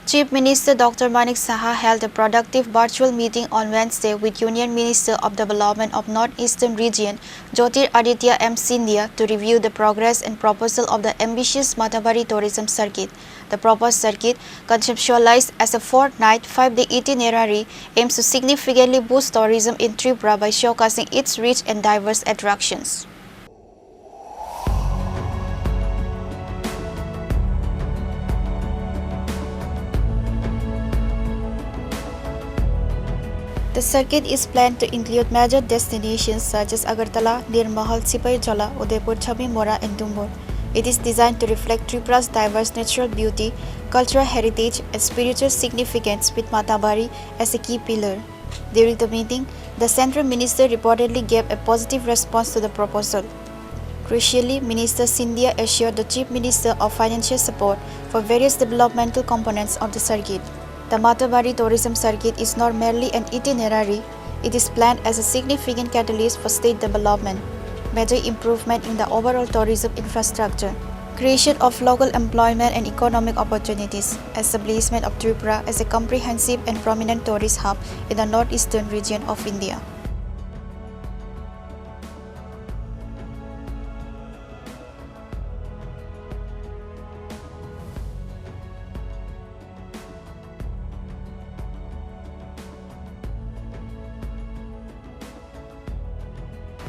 Chief Minister Dr. Manik Saha held a productive virtual meeting on Wednesday with Union Minister of Development of North-Eastern Region, Jyotiraditya M to review the progress and proposal of the ambitious Matabari Tourism Circuit. The proposed circuit, conceptualized as a 4-night, 5-day itinerary, aims to significantly boost tourism in Tripura by showcasing its rich and diverse attractions. The circuit is planned to include major destinations such as Agartala, Nirmahal, Sipai Jala, Udaipur, Chamimora and Dumbur. It is designed to reflect Tripura's diverse natural beauty, cultural heritage and spiritual significance with Matabari as a key pillar. During the meeting, the Central Minister reportedly gave a positive response to the proposal. Crucially, Minister Scindia assured the Chief Minister of financial support for various developmental components of the circuit. The Matabari Tourism Circuit is not merely an itinerary, it is planned as a significant catalyst for state development, major improvement in the overall tourism infrastructure, creation of local employment and economic opportunities, establishment of Tripura as a comprehensive and prominent tourist hub in the northeastern region of India.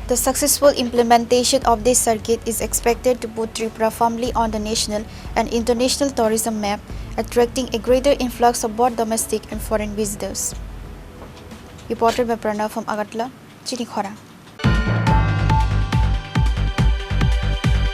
The successful implementation of this circuit is expected to put Tripura firmly on the national and international tourism map, attracting a greater influx of both domestic and foreign visitors. Reported by Pranav from Agartala, Chini, Khorang.